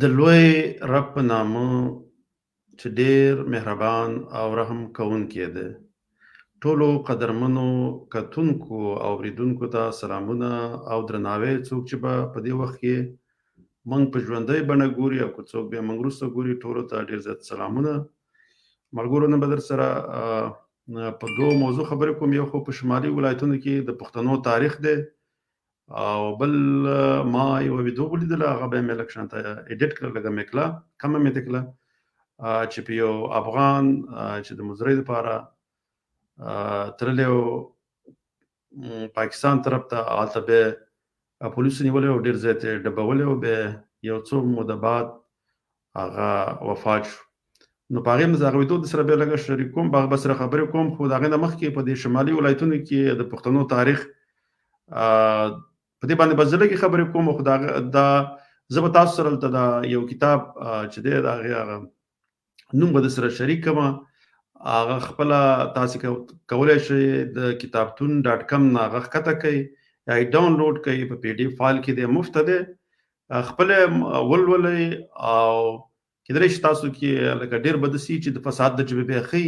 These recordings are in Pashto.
د لوی رب په نامه چې ډېر مهربان او رحم کوونکی دی. ټولو قدرمنو کتونکو او اورېدونکو ته سلامونه او درناوی. څوک چې به په دې وخت کې موږ په ژوندۍ بڼه ګوري او که څوک بیا موږ وروسته ګوري، ټولو ته ډېر زیات سلامونه. ملګرو، نن به در سره په دوو موضوع خبرې کوم. یو خو په شمالي ولایتونو کې د پښتنو تاریخ دی، او بل ما یو ویډیو ولیدله، هغه به مې لږ شانته ایډیټ کړه، لږه مې کړه، کمه مې دې کړه، چې په یو افغان چې د مزدورۍ لپاره تللی و پاکستان طرف ته، هلته به پولیسو نیولی و، ډېر زیات یې ډبولی و، بیا یو څو موده بعد هغه وفات شو. نو په هغې مې هغه ویډیو درسره بیا لږه شریک کوم، په هغه به سره خبرې کوم. خو د هغې نه مخکې په دې شمالي ولایتونو کې د پښتنو تاریخ په دې باندې به زه لږې خبرې کوم. خو دا زه به تاسو سره دلته دا یو کتاب چې دی د هغې هغه نوم به درسره شریک کړمه. هغه خپله تاسې کولی شئ د کتابتون ډاټ کم نه هغه ښکته کوئ یا یې ډاونلوډ کوئ، په پی ډي اف فایل کې دی، مفته دی، خپله ولولئ. او کیدلی شي تاسو کې لکه ډېر به داسې چې د فساد د ژبې بیا ښي،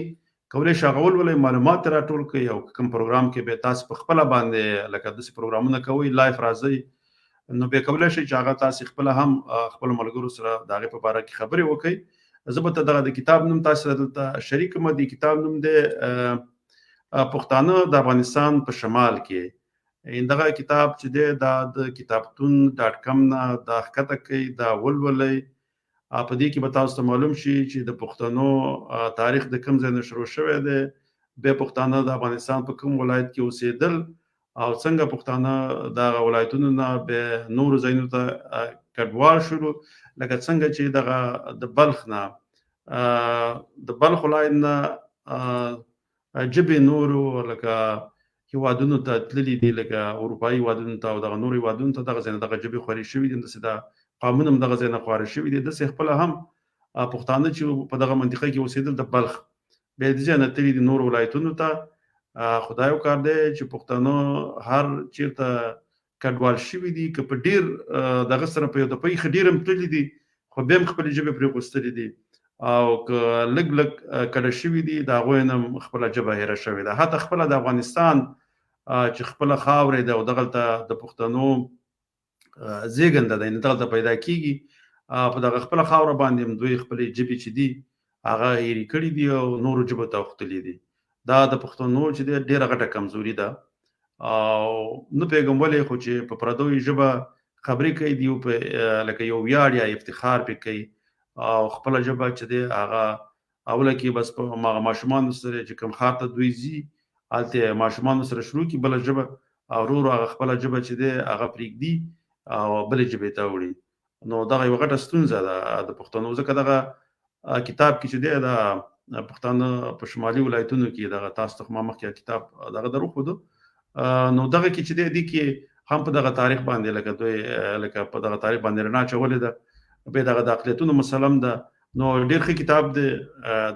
کولی شئ هغه ولولئ، معلومات یې راټول کړئ، او کوم پروګرام کې بیا تاسې په خپله باندې لکه داسې پروګرامونه کوئ، لایف راځئ، نو بیا کولی شئ چې هغه تاسې خپله هم خپلو ملګرو سره د هغې په باره کې خبرې وکړئ. زه به دغه د کتاب نوم تاسو سره دلته شریک کړم. د کتاب نوم دی پښتانه د افغانستان په شمال کې. دغه کتاب چې دی دا د کتابتون ډاټ کم نه دا ښکته کوئ، دا ولولئ. په دې کې به تاسو ته معلوم شي چې د پښتنو تاریخ د کوم ځای نه شروع شوی دی، بیا پښتانه د افغانستان په کوم ولایت کې اوسېدل، او څنګه پښتانه دغه ولایتونو نه بیا نورو ځایونو ته کډوال شولو، لکه څنګه چې دغه د بلخ نه د بلخ ولایت نه ژبې نورو لکه هېوادونو ته تللي دي، لکه اروپایي هېوادونو ته او دغه نورو هېوادونو ته دغه ځای نه دغه ژبې خورې شوي دي، همداسې د قومونه هم دغه ځای نه خواره شوي دي. داسې خپله هم پښتانه چې په دغه منطقه کې اوسېدل د بلخ، بیا د دې ځای نه تللي دي نورو ولایتونو ته. خو دا یو کار دی چې پښتانه هر چېرته کډوال شوي دي، که په ډېر دغه سره په یو دفعې ښه ډېر هم تللي دي، خو بیا هم خپلې ژبې پرې غوستلې دي، او که لږ لږ کډه شوي دي، د هغوی نه هم خپله ژبه هېره شوې ده. حتی خپله د افغانستان چې خپله خاوره ده او دغلته د پښتنو زېږنده ده، یعنې دغلته پیدا کېږي، په دغه خپله خاوره باندې هم دوی خپلې ژبې چې دي هغه هېرې کړي دي او نورو ژبو ته اوښتلي دي. دا د پښتنو چې دی ډېره غټه کمزوري ده، او نه پوهېږم ولې، خو چې په پردیو ژبه خبرې کوي دي په لکه یو ویاړ یا افتخار پرې کوي، او خپله ژبه چې دی هغه اوله کې بس په هغه ماشومانو سره چې کوم ښار ته دوی ځي هلته یې ماشومانو سره شروع کړي بله ژبه، او ورو ورو هغه خپله ژبه چې دی هغه پرېږدي او بلې ژبې ته وړي. نو دغه یوه غټه ستونزه ده د پښتنو. ځکه دغه کتاب کې چې دی د پښتانه په شمالي ولایتونو کې دغه تاسو ته ما مخکې کتاب دغه در وښودو، نو دغه کې چې دی دې کې هم په دغه تاریخ باندې لکه دوی لکه په دغه تاریخ باندې رڼا اچولې ده، بیا دغه د اقلیتونو مسله هم ده. نو ډېر ښه کتاب دی.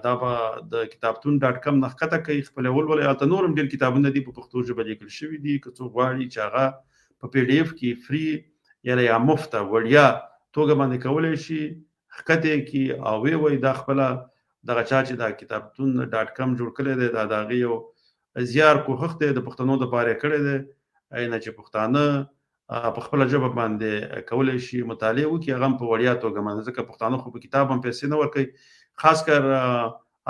دا به د کتابتون ډاټ کم نه ښکته کوئ، خپله ولولئ. هلته نور هم ډېر کتابونه دي په پښتو ژبه لیکل شوي دي، که څوک غواړي چې هغه په پی ډي اف کې فري یا مفته وړیا توګه باندې کولی شي ښکته یې کړي او ویې وایي دا خپله دغه چا چې دا کتابتون ډاټ کم جوړ کړی دی دا د هغې یو زیار کوښښ دی، د پښتنو دپاره یې کړی دی، نه چې پښتانه په خپله ژبه باندې کولی شي مطالعه وکړي، هغه هم په وړیا توګه باندې. ځکه پښتانه خو په کتاب هم پیسې نه ورکوي، خاص کر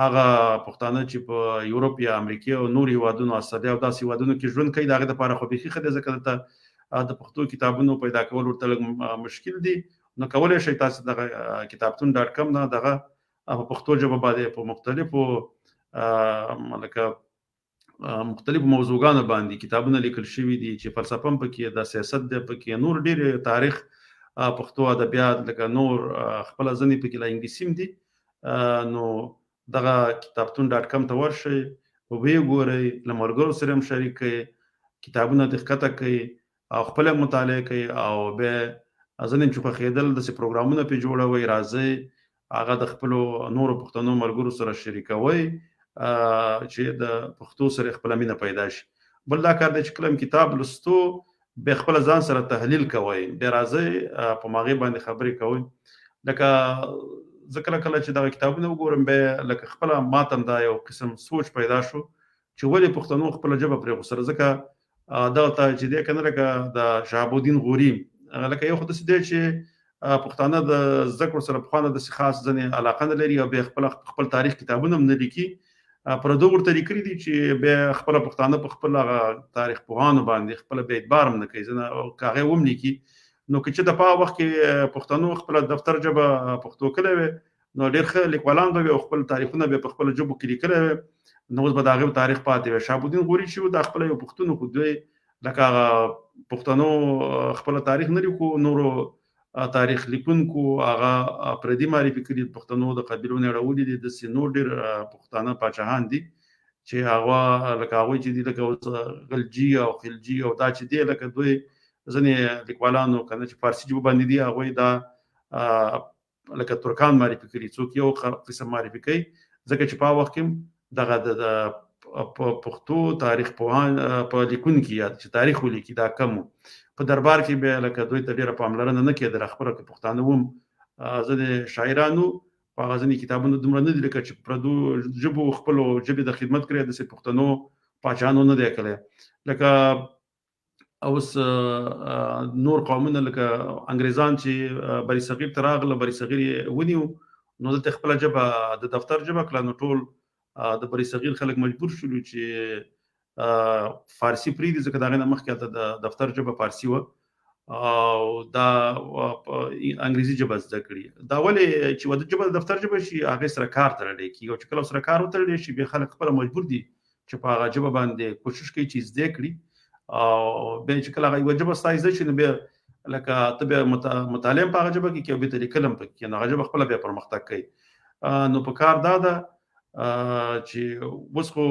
هغه پښتانه چې په یورپ یا امریکې او نورو هېوادونو استرالیا او داسې هېوادونو کې ژوند کوي، د هغې دپاره خو بیخي ښه دی، ځکه دلته د پښتو کتابونو پیدا کول ورته لږ مشکل دي. نو کولی شئ تاسو دغه کتابتون ډاټ کم نه دغه په پښتو ژبه باندې په مختلفو لکه مختلفو موضوعګانو باندې کتابونه لیکل شوي دي، چې فلسفه هم پکې د سیاست دی، پکې نور ډېر تاریخ، پښتو ادبیات، لکه نور خپله ځینې پکې لا انګلیسي هم دي. نو دغه کتابتون ډاټ کم ته ورشئ، ویې ګورئ، له ملګرو سره هم شریک کړئ، کتابونه دې ښکته کړئ او خپله مطالعه کوئ، او بیا ځینې چې خوښېدل داسې پروګرامونه پرې جوړوئ، راځئ هغه د خپلو نورو پښتنو ملګرو سره شریکوئ چې د پښتو سره خپله مینه پیدا شي. بل دا کار دی چې کله هم کتاب لوستو بیا خپله ځان سره تحلیل کوئ، بیا راځئ په هغې باندې خبرې کوئ، لکه زه کله کله چې دغه کتابونه وګورم بیا لکه خپله ماته دا یو قسم سوچ پیدا شو چې ولې پښتنو خپله ژبه پرېښودله ځکه دغه ته چې دی که نه لکه د شهاب الدین غوري لکه یو خو داسې دی چې پښتانه د زده کړو سره پخوا نه داسې خاص ځینې علاقه نه لري او بیا خپل تاریخ کتابونه هم نه لیکي پردو ورته لیکلي دي چې بیا خپله پښتانه په خپل هغه تاریخ پوهانو باندې خپله بیا اعتبار هم نه کوي که هغې هم لیکي نو که چې د په وخت کې پښتنو خپله دفتر ژبه پښتو کړې وې نو ډېر ښه لیکوالان به وي او خپل تاریخونه به په خپله ژبو کې لیکلی وی نو اوس به د هغې تاریخ پاتې وي. شهاب الدین غوري چې و دا خپله یو پښتون خو دوی لکه هغه پښتنو خپله تاریخ نه لیکو نورو تاریخ لیکونکو هغه پردي معرفي کړي پښتنو د قبیلو نه راوړي دي داسې نور ډېر پښتانه پاچاهان دي چې هغه لکه هغوی چې دي لکه اوس غلجي او خلجي او دا چې دی لکه دوی ځینې لیکوالانو که نه چې فارسي ژبه باندې دي هغوی دا لکه ترکان معرفي کړي څوک یو قسم معرفي کوي ځکه چې په وخت کې دغه د پښتو تاریخ پوهان په لیکونکي یا چې تاریخ ولیکي دا کم په دربار کې بیا لکه دوی ته ډېره پاملرنه نه کېدله خپله که پښتانه وم ځینې شاعرانو په هغه ځینې کتابونه دومره نه دي لکه چې پردو ژبو خپلو ژبې د خدمت کړی داسې پښتنو پاچاهانو نه دی کړی لکه اوس نور قومونه لکه انګریزان چې بري صغیر ته راغله بري صغیر یې ونیو نو دلته خپله ژبه د دفتر ژبه کړه نو ټول د بري صغیر خلک مجبور شولو چې فارسي پرېږدي ځکه د هغې نه مخکې هلته د دفتر ژبه فارسي وه او دا انګریزي ژبه زده کړي دا ولې چې ژبه د دفتر ژبه شي هغې سره کار تړلی کېږي او چې کله سره کار وتړلی شي بیا خلک خپله مجبور دي چې په هغه ژبه باندې کوشش کوي چې زده کړي او بیا چې کله هغه یوه ژبه ستا زده شي نو بیا لکه ته بیا مطالعه هم په هغه ژبه کې کوي او بیا ته لیکل هم پکې نو هغه ژبه خپله بیا پرمختګ کوي نو په کار دا ده چې اوس خو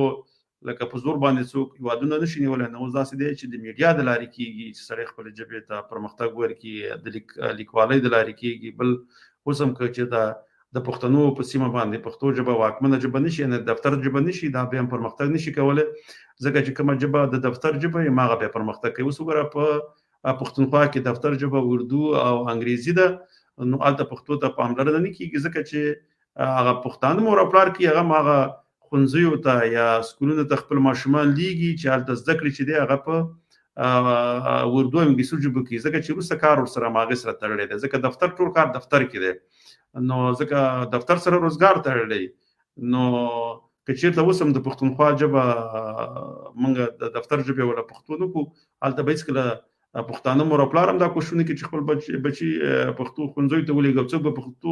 لکه په زور باندې څوک هیوادونه نشي نیولی نو اوس داسې دی چې د میډیا د لارې کېږي چې سړی خپلې ژبې ته پرمختګ ورکړي د لیکوالۍ د لارې کېږي بل اوس هم که چې د پښتنو په سیمه باندې پښتو ژبه واکمنه ژبه نشي یعنې د دفتر ژبه نشي دا بیا هم پرمختګ نشي کولی ځکه چې کومه ژبه د دفتر ژبه یې هماغه بیا پرمختګ کوي اوس وګوره په پښتونخوا کې دفتر ژبه اردو او انګریزي ده نو هلته پښتو ته پاملرنه نه کېږي ځکه چې هغه پښتانه مور او پلار کوي هغه هم هغه ښوونځیو ته یا سکولونو ته خپل ماشومان لیږي چې هلته زده کړي چې دی هغه په اردو او انګلیسي ژبو کې ځکه چې وروسته کار ورسره هماغې سره تړلی دی ځکه دفتر ټول کار دفتر کې دی نو ځکه دفتر سره روزګار تړلی نو که چېرته اوس هم د پښتونخوا ژبه موږ د دفتر ژبې ولا پښتو نه کړو هلته به هېڅکله پښتانه مور او پلار هم دا کوششونه کوي چې خپل بچي پښتو ښوونځیو ته ولېږي او څوک به پښتو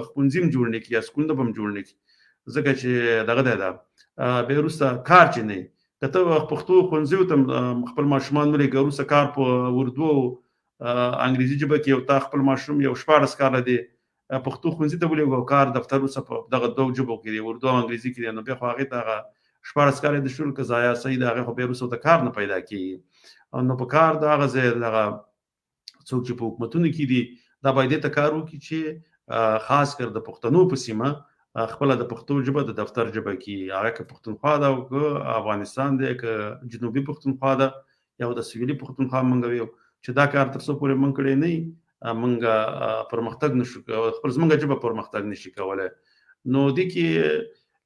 ښوونځي هم جوړ نه کړي یا سکولونه به هم جوړ نه کړي ځکه چې دغه دی دا بیا وروسته کار چې نه وي که ته پښتو ښوونځیو ته خپل ماشومان ولېږه وروسته کار په اردو او انګریزي ژبه کې او تا خپل ماشوم یو 14 کاله دی پښتو ښوونځي ته ولېږه او کار دفتر وروسته په دغه دوه ژبو کې دی اردو او انګریزي کې دی نو بیا خو هغې ته هغه 14 کاله د شول که ضایع صحیح د هغې خو بیا وروسته ورته کار نه پیدا کېږي نو په کار د هغه ځای دغه څوک چې په حکومتونو کې دي دا باید دې ته کار وکړي چې خاص کر د پښتنو په سیمه خپله د پښتو ژبه د دفتر ژبه کې هغه که پښتونخوا ده او که افغانستان دی که جنوبي پښتونخوا ده یا د سویلي پښتونخوا موږ ویو چې دا کار تر څو پورې موږ کړی نه وي موږ پرمختګ نشو خپل زموږ ژبه پرمختګ نشي کولی نو دې کې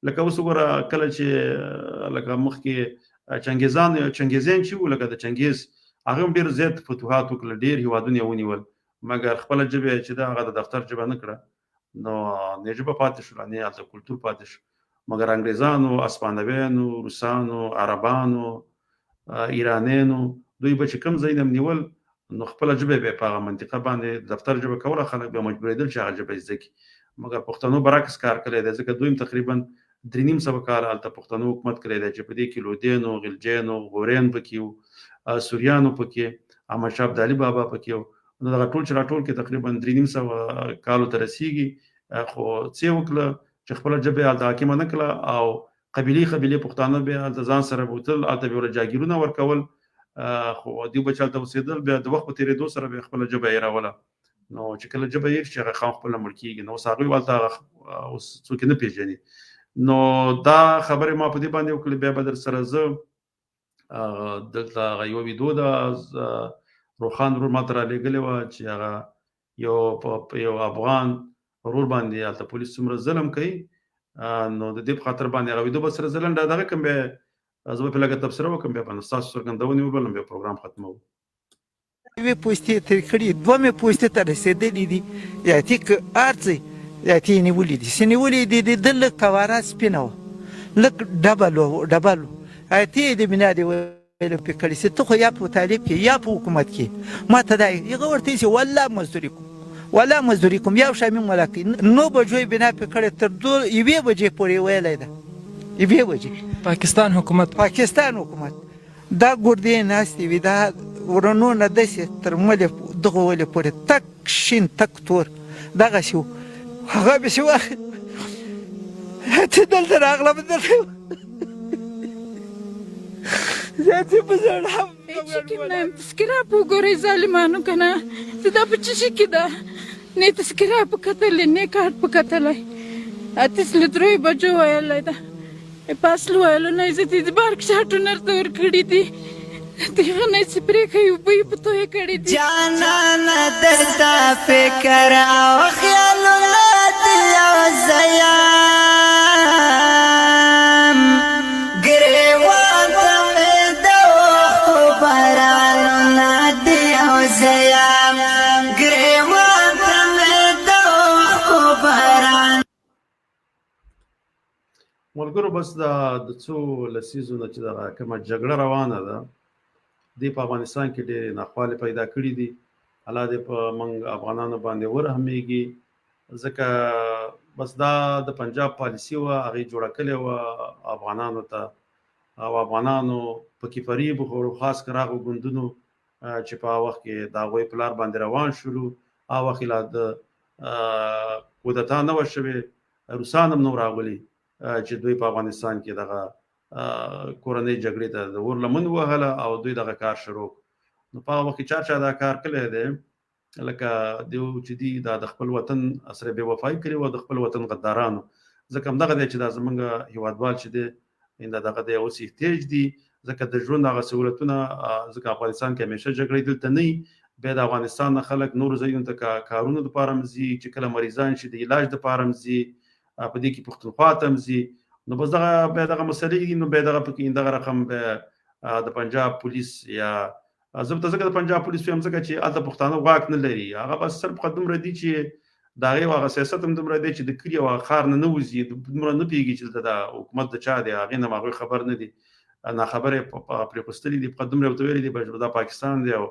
لکه اوس وګوره کله چې لکه مخکې چنګیزیان چې وو لکه د چنګیز هغه هم ډېر زیات فتوحات وکړل ډېر هېوادونه یې ونیول مګر خپله ژبه چې ده هغه د دفتر ژبه نه کړه نو نه ژبه پاتې شوله نه هلته کلتور پاتې شو مګر انګریزانو اسپانویانو روسانو عربانو ایرانیانو دوی به چې کوم ځای هم نیول نو خپله ژبه به یې په هغه منطقه باندې دفتر ژبه کوله خلک به مجبورېدل چې هغه ژبه یې زده کړي مګر پښتنو برعکس کار کړی دی ځکه دوی هم تقریبا 3.5 کاله هلته پښتنو حکومت کړی دی چې په دې کې لودین او غلجین او غورین پکې وو سوریانو پکې احمدشاه ابدالي بابا پکې وو نو دغه ټول چې راټول کې تقریبا 3.5 کالو ته رسېږي خو څه وکړه چې خپله ژبه یې هلته حاکمه نه کړه او قبیلې پښتانه بیا هلته ځان سره بوتل هلته به یې جاګیرونه ورکول خو دوی به چې هلته اوسېدل بیا د وخت په تېرېدو سره به یې خپله ژبه هېروله نو چې کله ژبه هېر شي هغه خام خپله مړ کېږي نو اوس هغوی هلته اوس څوک یې نه پېژني نو دا خبرې ما په دې باندې وکړې بیا به در سره زه دلته هغه یوه ویډیو ده روخان ورور ماته رالېږلې وه چې هغه یو افغان ورور باندې هلته پولیس څومره ظلم کوي نو د دې په خاطر باندې هغه ویډیو به سره ځلنډه دغه کوم به زه به په لږه تبصره وکړم بیا باندې ستاسو څرګندونې وبلم بیا پروګرام ختموو یوې پوستې ترې کړي دوه مې پوستې ته رسېدلي دي یاتي که هر څه یاتي یې نیولي دي چې نیولي دي د ده لږ قواره سپینه وه لږ ډبل و یاتي یې د بنا دې ویلو پې کړي چې ته خو یا په طالب کې یا په حکومت کې ما ته دا هغه ورته چې والله مزدوري کوم والله مزدوري کوم یو شی مې ولا کوي 9 بجو یې بنا پې کړې تر 1 بجې پورې ویلی ده 1 بجې پاکستان حکومت دا ګردې ناستې وي دا ورنو نه داسې تر ملې دغه ولې پورې تک شین تک تور دغسې و هغه پسې واخې ته دلته راغلم دلته زیاتې په زړه تذکره په وګورئ ظالمانو که نه چې دا په څه شي کې ده نه تذکره په کتلی نه کارت په کتلی اتیس له 3 بجو ویلی ده په اصل ویلو نه یې زه د بارک شاټونه ورته ورکړي دي دغه نه چې پرېښی اوبه یې په تویې کړي دي جانانه درته فکر او خیالونه دي او زه یم ګریوان ته مې د اوښکو بارانونه دي او زه یم ګریوان ته مې د اوښکو باران ملګرو بس د څو لسیزو نه چې دغه کومه جګړه روانه ده دې په افغانستان کې ډېرې ناخوالې پیدا کړي دي الله دې په موږ افغانانو باندې ورحمېږي ځکه بس دا د پنجاب پالیسي وه هغې جوړه کړې وه افغانانو ته او افغانانو پکې فریب وخوړو خاص کر هغو ګوندونو چې په هغه وخت کې د هغوی په لار باندې روان شولو هغه وخت لا د کودتا نه وه شوې روسان هم نه راغلي چې دوی په افغانستان کې دغه کورنۍ جګړې ته د اور لمن وهله او دوی دغه کار شروع نو په هغه وخت کې چا دا کار کړی دی لکه دیو چې دي دا د خپل وطن سره بې وفایي کړې وه د خپل وطن غدارانو ځکه همدغه دی چې دا زموږ هېوادوال چې دی دغه دی اوس احتیاج دي ځکه د ژوند هغه سهولتونه ځکه افغانستان کې همیشه جګړې دلته نه وي بیا د افغانستان نه خلک نورو ځایونو ته کارونو دپاره هم ځي چې کله مریضان شي د علاج دپاره هم ځي په دې کې پښتونخوا ته هم ځي نو بس بیا دغه مسلې دي نو بیا دغه پکې دغه رقم د پنجاب پولیس یا زه ته ځکه د پنجاب پولیس وایم ځکه چې هلته پښتانه واک نه لري هغه بس صرف دومره دي چې د هغې هغه سیاست هم دومره دی چې د کلي او ښار نه نه وځي دومره نه پوهېږي چې د حکومت د چا دی هغې نه هم هغوی خبر نه دي ناخبره یې پرېخوستلي دي دومره ورته ویلي دي دا پاکستان دی او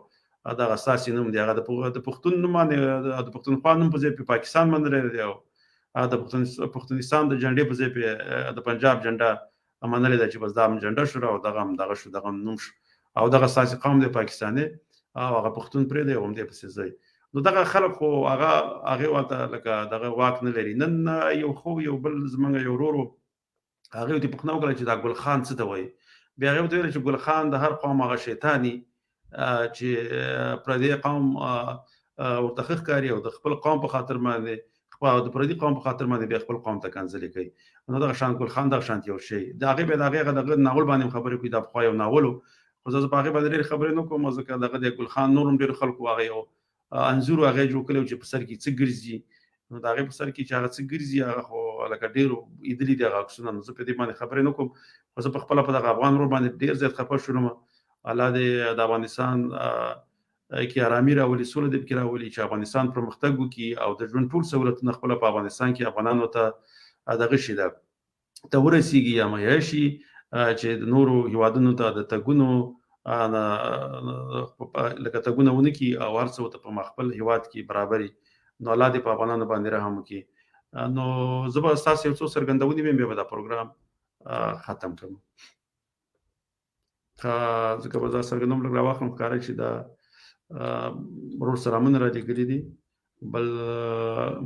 دغه ستاسې نوم دی هغه د پښتون نوم باندې د پښتونخوا نوم په ځای په پاکستان منلی دی او د پښتونستان د جنډې په ځای د پنجاب جنډه منلې ده چې بس دا هم جنډه شو او دغه هم دغه شو دغه نوم شو او دغه ستاسې قوم دی پاکستاني او هغه پښتون پرېږدی او همدې پسې ځئ نو دغه خلک خو هغې ورته لکه دغه واک نه لري نن یو بل زموږ یو ورور و هغې ورته پوښتنه وکړه چې دا ګل خان څه ته وایي بیا هغې ورته ویل چې ګل خان د هر قوم هغه شیطاني چې پردی قوم ورته ښه ښکاري او د خپل قوم په خاطر باندې د پردي قوم په خاطر باندې بیا خپل قوم ته کنځلې کوي نو دغه شان ګل خان دغه شانت یو شی د هغې بیا د هغې دغه ناول باندې خبرې کوي دا پخوا یو ناول و خو زه په هغې باندې ډېرې خبرې نه کوم ځکه دغه د ګل خان نور هم ډېرو خلکو هغه یو انځور هغې جوړ کړی و چې په سر کې څه ګرځي نو د هغې په سر کې چې هغه څه ګرځي هغه خو لکه ډېرو لیدلي دي هغه عکسونه نو زه په دې باندې خبرې نه کوم خو زه په خپله په دغه افغان ورور باندې ډېر زیات خفه شولم الله دې د افغانستان کې آرامي راولي سوله دې پکې راولي چې افغانستان پرمختګ وکړي او د ژوند ټول سهولتونه خپله په افغانستان کې افغانانو ته دغه شي ده ته ورسیږي یا مهیا شي چې د نورو هېوادونو ته د تګونو لکه تګونه ونه کړي او هر څه ورته په خپل هېواد کې برابري نو الله دې په افغانانو باندې رحم وکړي نو زه به ستاسو یو څو څرګندونې ویم بیا به دا پروګرام ختم کړم ځکه به دا څرګندوم لږ راواخلم ښکاره چې دا ورور سلامونه را لېږلي دي بل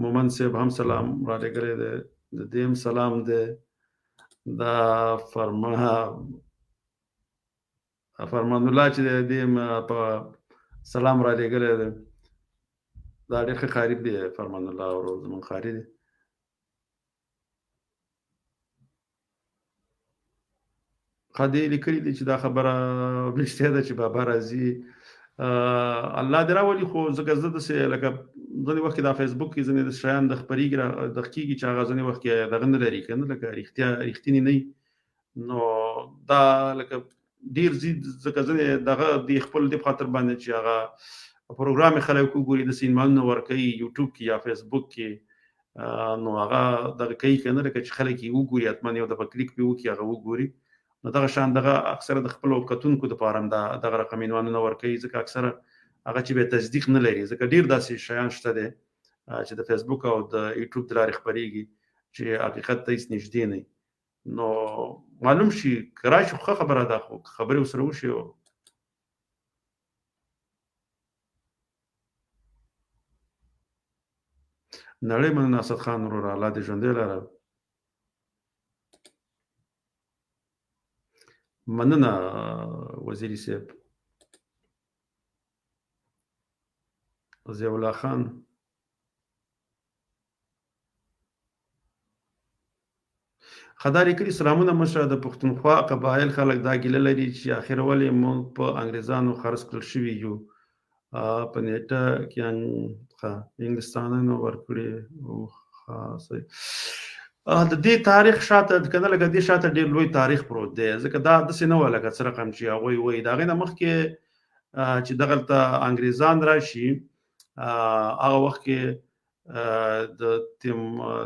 مومن صاحب هم سلام را لېږلی دی د دې هم سلام دی دا فرمان الله چې دی دې هم په سلام را لېږلی دی دا ډېر ښه ښاري دی فرمان الله ورور زموږ ښاري دی ښه دې لیکلي دي چې دا خبره رښتیا ده چې بابا راځي الله دې راولي خو ځکه زه داسې لکه ځینې وخت کې دا فیسبوک کې ځینې شیان د خپرېږي د کېږي چې هغه ځینې وخت کې دغه نه لري که نه لکه رښتینې نه وي نو دا لکه ډېر ځکه ځینې دغه د خپل دې په خاطر باندې چې هغه پروګرام یې خلک وګوري داسې ایمیلونه ورکوي یوټیوب کې یا فیسبوک کې نو هغه دغه کوي که نه لکه چې خلک یې وګوري حتما یو دفعه کلیک پرې وکړي هغه وګوري نو دغه شان دغه اکثره د خپلو کتونکو دپاره هم دغه رقم عنوانونه ورکوي ځکه اکثره هغه چې به تصدیق نه لري ځکه ډېر داسې شیان شته دی چې د فیسبوک او د یوټیوب د لارې خپرېږي چې حقیقت ته هېڅ نږدې نه نو معلوم شي که راشي خو ښه خبره ده خو خبرې ورسره وشي نړۍ مننه اسد خان وروره الله دې ژوندی لره مننه وزیري صاحب ضیاء الله خان خدای کړي سلامونه مشره د پښتونخوا قبایل خلک دا ګیله لري چې اخر ولې موږ په انګریزانو خرڅ کړل شوي یو په نیټه کې انګلستانانو ورکړي د دې تاریخ شاته کنه لکه دې شاته ډېر لوی تاریخ پروت دی ځکه دا داسې نه وه لکه څه رقم چې هغوی وایي د هغې نه مخکې چې دغلته انګریزان راشي هغه وخت کې د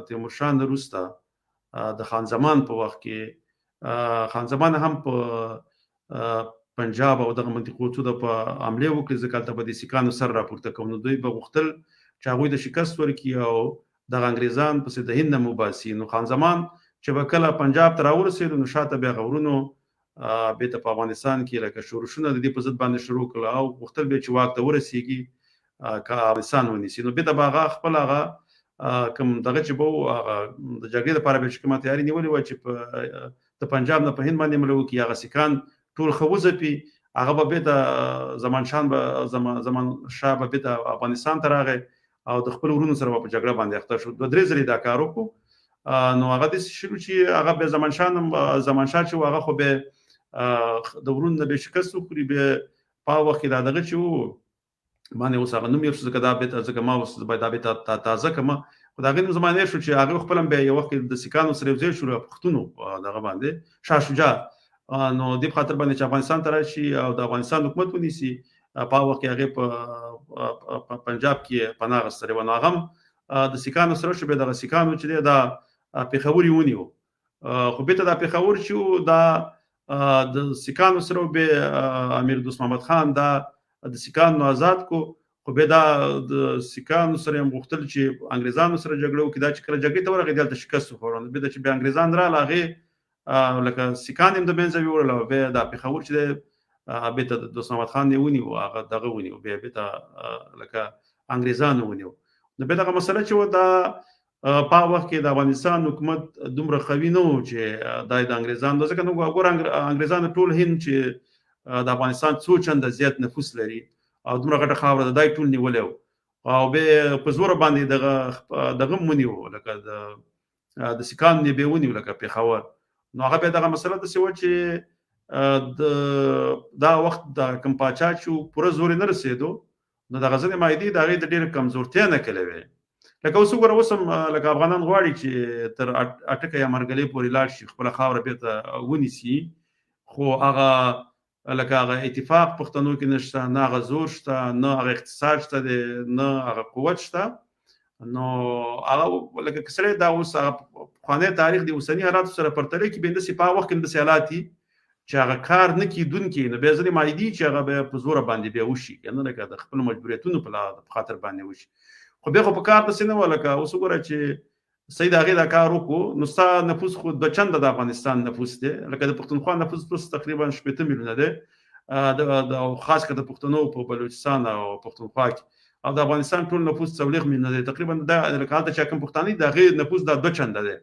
تیمورشاه نه وروسته د خان زمان په وخت کې خان زمان هم په پنجاب او دغه منطقو څو د په حملې وکړې ځکه هلته به د سیکانو سر راپورته کوم نو دوی به غوښتل چې هغوی د شکست ورکړي او دغه انګریزان پسې د هند نه وباسي نو خان زمان چې به کله پنجاب ته راورسېدو نو شاته بیا غورونو بېرته په افغانستان کې لکه شورشونه د دې په ضد باندې شروع کړل او غوښتل به چې واک ته ورسېږي که افغانستان ونیسي نو بېرته به هغه خپل هغه کوم دغه چې به د جګړې لپاره به چې کومه تیاري نیولې وه چې د پنجاب نه په هند باندې حمله وکړي هغه سیکان ټول ښه وځپي هغه به بېرته زمانشاه به بېرته افغانستان ته راغی او د خپل ورونو سره به په جګړه باندې اخته شو دوه درې ځلې دا کار وکړو نو هغه داسې شروع چې هغه بیا زمانشاه چې و هغه خو بیا د ورونو نه بیا شکست وخوري بیا په هغه وخت کې دا دغه چې و باندې اوس هغه نوم یې شو ځکه دا بېرته ځکه ما اوس باید دا بېرته تازه کړم خو د هغې نوم زما نه شو چې هغه خپل هم بیا یو وخت کې د سیکانو سره یو ځای شو پښتونو دغه باندې شاه شجاع نو دې په خاطر باندې چې افغانستان ته راشي او د افغانستان حکومت ونیسي په هغه وخت کې هغې په پنجاب کې پناه اخیستلې وه نو هغه هم د سیکانو سره شو بیا دغه سیکانو چې دی دا پېښور یې ونیو خو بېرته دا پېښور چې و دا د سیکانو سره بیا امیر دوست محمد خان دا د سیکانو آزاد کو خو بیا دا د سیکانو سره هم غوښتل چې انګریزانو سره جګړه وکړي دا چې کله جګړې ته ورغی دلته شکست وخوړل بیا چې بیا انګریزان راغله هغې لکه سیکان هم د منځه ویوړل او بیا دا پېښور چې دی بېرته د دوست محمد خان یې ونیو هغه دغه ونیو بیا بېرته لکه انګریزانو ونیو نو بیا دغه مسله چې وه دا په هغه وخت کې د افغانستان حکومت دومره قوي نه و چې دا د انګریزانو ځکه نو ګوره انګریزانو ټول هند چې د افغانستان څو چنده زیات نفوس لري او دومره غټه خاوره ده دا یې ټول نیولی و او بیا په زوره باندې دغه هم ونیو لکه د سیکانو یې بیا ونیو لکه پېښور نو هغه بیا دغه مسله داسې وه چې دا وخت د کوم پاچا چې پوره زور یې نه رسېدو نو دغه ځینې معاهدې د هغې د ډېرې کمزورتیا نقلې وې لکه اوس وګوره اوس هم لکه افغانان غواړي چې تر اټکه یا مرګلۍ پورې لاړ شي خپله خاوره بېرته ونیسي خو هغه لکه هغه اتفاق پښتنو کې نشته نه هغه زور شته نه هغه اقتصاد شته دی نه هغه قوت شته نو هغه لکه که سړی دا اوس هغه پخوانی تاریخ د اوسني حالاتو سره پرتله کړي بیا همداسې په هغه وخت کې همداسې حالات دي چې هغه کار نه کېدونکي نو بیا ځینې معاهدې چې هغه بیا په زوره باندې بیا وشي که نه لکه د خپلو مجبوریتونو په خاطر باندې وشي خو بیا خو په کار داسې نه وه لکه اوس وګوره چې صحیح د هغې دا کار وکړو نو ستا نفوس خو دوه چنده د افغانستان نفوس دی لکه د پښتونخوا نفوس تقریبا 8 میلیونه دی خاص کر د پښتنو په بلوچستان او پښتونخوا کې او د افغانستان ټول نفوس 40 میلیونه دی تقریبا دا لکه هلته چې کوم پښتانه د هغې نفوس دا دوه چنده دی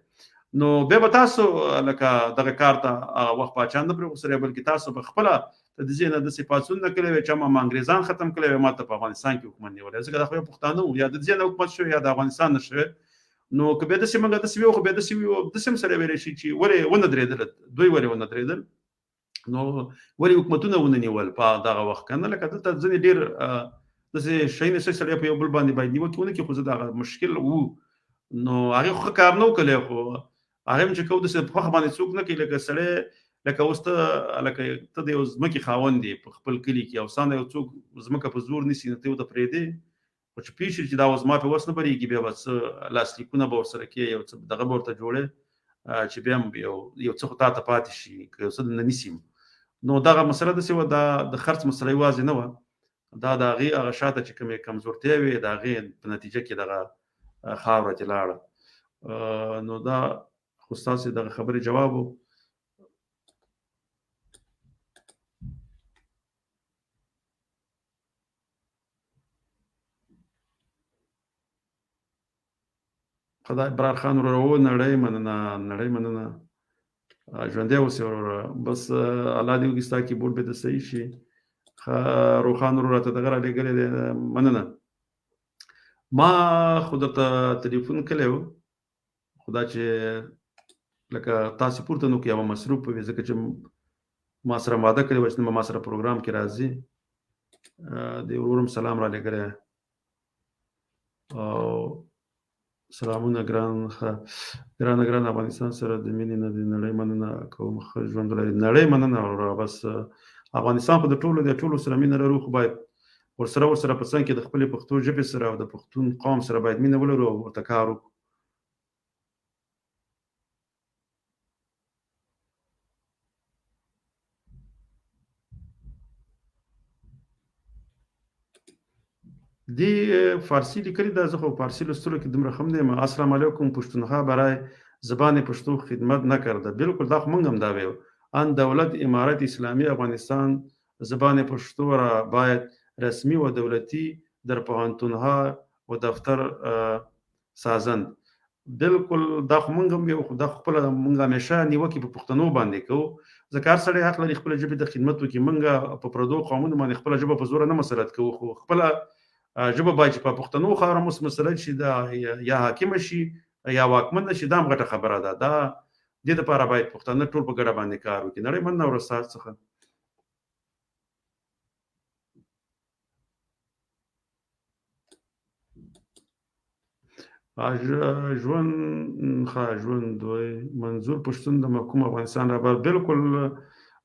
نو بیا به تاسو لکه دغه کار ته وخت پاچان نه پرې غوسرئ بلکې تاسو به خپله د دې ځای نه داسې پاڅون نه کړی وی چې ما انګریزان ختم کړی وی ما ته په افغانستان کې حکومت نیولی ځکه دا خو یو پښتانه وو یا د دې ځای نه حکومت شوی یا د افغانستان نه شوی نو که بیا داسې موږ داسې ویو خو بیا داسې ویو داسې هم سره ویلی شي چې ولې ونه درېدل دوی ولې ونه درېدل نو ولې حکومتونه ونه نیول په دغه وخت که نه لکه دلته ځینې ډېر داسې شی نشته سړی په یو بل باندې باید نیوکې ونه کړي، خو زه دغه مشکل وو نو هغې خو ښه کار نه و کړی، خو هغې هم چې کوو داسې په خوښه باندې څوک نه کوي. لکه سړی لکه اوس ته لکه ته د یو ځمکې خاوند یې په خپل کلي کې او ستا یو څوک ځمکه په زور نیسي نو ته یې ورته پرېږدې، خو چې پوه شي چې دا اوس زما په وس نه برېږي بیا به څه لاسلیکونه به ورسره کړې، یو څه دغه به ورته جوړې چې بیا هم یو څه خو تا ته پاتې شي که یو څه نه نیسي. نو دغه مسله داسې وه، دا د خرڅ مسله یوازې نه وه، دا د هغې هغه شاته چې کومې کمزورتیا وې د هغې په نتیجه کې دغه خاوره چې لاړه. نو دا خو ستاسې دغه خبرې جواب و. خدای برار خان وروره نړۍ مننه، نړۍ مننه، ژوندی اوسې وروره. بس الله دې وکړي ستا کیبورډ بېرته صحیح شي. روښان وروره ته دغه رالیږلی دی، مننه. ما خو درته تلیفون کلی و، خو دا چې لکه تاسې پورته نو که یوه مصروف وي، ځکه چې ما سره وعده کړې وه چې نن به ما سره پروګرام کې راځي. د ورور هم سلام رالیږلی او سلامونه ګران افغانستان سره د مینې نه د نړۍ مننه کوم، ښه ژوند ولرئ. نړۍ مننه وروره. بس افغانستان خو د ټولو سره مینه لرو، خو باید ورسره په څنګ کې د خپلې پښتو ژبې سره او د پښتون قوم سره باید مینه ولرو او ورته کار وکړو. دی فارسی لیکلی ده، زه خو فارسی لوستلو کې دومره ښه نه یم. السلام علیکم پشتونخوا برای زبان پشتو خدمت نکرده. بالکل دا خو موږ هم دا ویو، آن دولت امارت اسلامی افغانستان زبان پشتو را باید رسمی و دولتی در پوهنتونها و دفتر سازند. بالکل دا خو موږ هم ویو، خو دا خپله موږ همیشه نیوکې په پښتنو باندې کوو، ځکه هر سړی حق لري خپله ژبې ته خدمت وکړي. موږ په پردو قومونو باندې خپله ژبه په زوره نه مسلط کوو، خو خپله ژبه باید چې په پښتنو خاوره مو مسلط شي، دا یا حاکمه شي یا واکمنه شي، دا هم غټه خبره ده. دا دې دپاره باید پښتانه ټول په ګډه باندې کار وکړي. نړۍ مننه وروره ستاسو څخه. ژوند دوی منظور پښتون د محکوم افغانستان رهبر. بالکل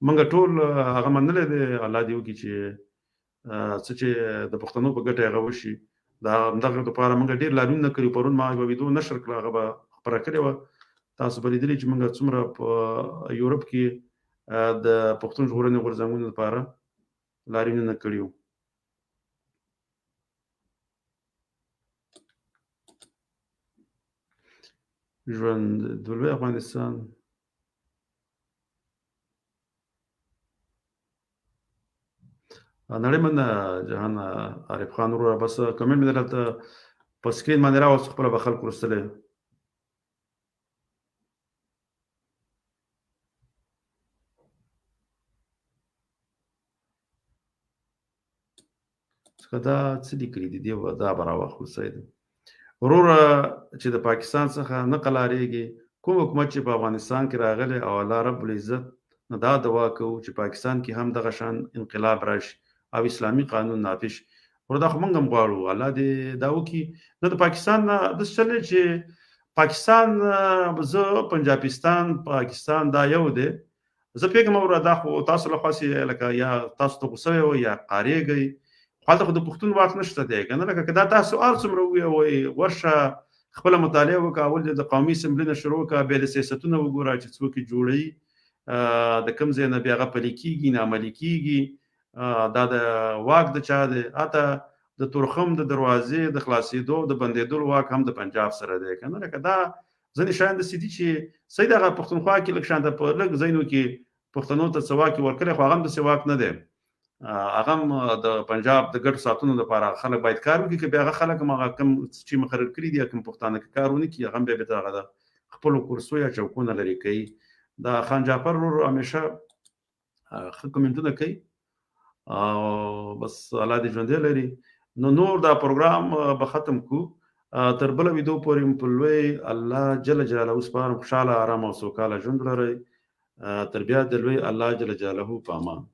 موږ ټول هغه منلی دی. الله دې وکړي چې څه چې د پښتنو په ګټه هغه وشي. د همدغه دپاره موږ ډېر لارښوونه کړي. پرون ما یوه ویډیو نشر کړه، هغه به خپره کړې وه. تاسو به لیدلي چې موږ څومره په یورپ کې د پښتون ژغورنې غورځنګونو لپاره لاریونونه کړي وو. ژوند د لوی افغانستان. نړۍ مننه جهان عارف خان وروره. بس کمنټ مې دلته په سکرین باندې راوست، خپله به خلکو لوستلی. دا څه لیکلي دي، دا به راواخلو. صحیح ده وروره چې د پاکستان څخه نه قلاریږي کوم حکومت چې په افغانستان کې راغلی، او الله رب العزت نه دا دعا کوو چې پاکستان کې هم دغه شان انقلاب راشي او اسلامي قانون نافذ شي. ورته دا خو موږ هم غواړو، الله دې دا وکړي. نه د پاکستان نه داسې چل دی چې پاکستان، زه پنجابستان پاکستان دا یو دی. زه پوهېږم وروره دا خو تاسو له خوا لکه یا تاسو ته غوسه وی یا قارېږئ، هلته خو د پښتون واک نشته دی که نه. لکه که دا تاسو هر څومره ووایئ ورشه خپله مطالعه وکړه، اول د قومي اسمبلي نه شروع وکړه، بیا د سیاستونه وګوره چې څوک یې جوړوي، د کوم ځای نه بیا هغه پلي کېږي نه عملي کېږي، دا د واک د چا دی. حتی د تورخم د دروازې د خلاصېدو د بندېدلو واک هم د پنجاب سره دی که نه. لکه دا ځینې شیان داسې دي چې صحیح د هغه پښتونخوا کې لږ شانته په لږ ځایونو کې پښتنو ته څه واک یې ورکړی، خو هغه هم داسې واک نه دی. هغه هم د پنجاب د ګټو ساتنو لپاره خلک باید کار وکړي. که بیا هغه خلک هم هغه کوم چې مقرر کړي دي کوم پښتانه کې کار ونه کړي، هغه هم بیا بېرته هغه د خپلو کورسو یا چوکونه لرې کوي. د خان جعفر ورور همیشه ښه کمنټونه کوي او بس الله دې ژوندی لري. نو نور دا پروګرام به ختم کړو، تر بله ویدو پورې په لوی الله جل جلاله سپارم. خوشحاله، ارامه او سوکاله ژوند ولرئ. تر بیا د لوی الله جل جلاله په امان.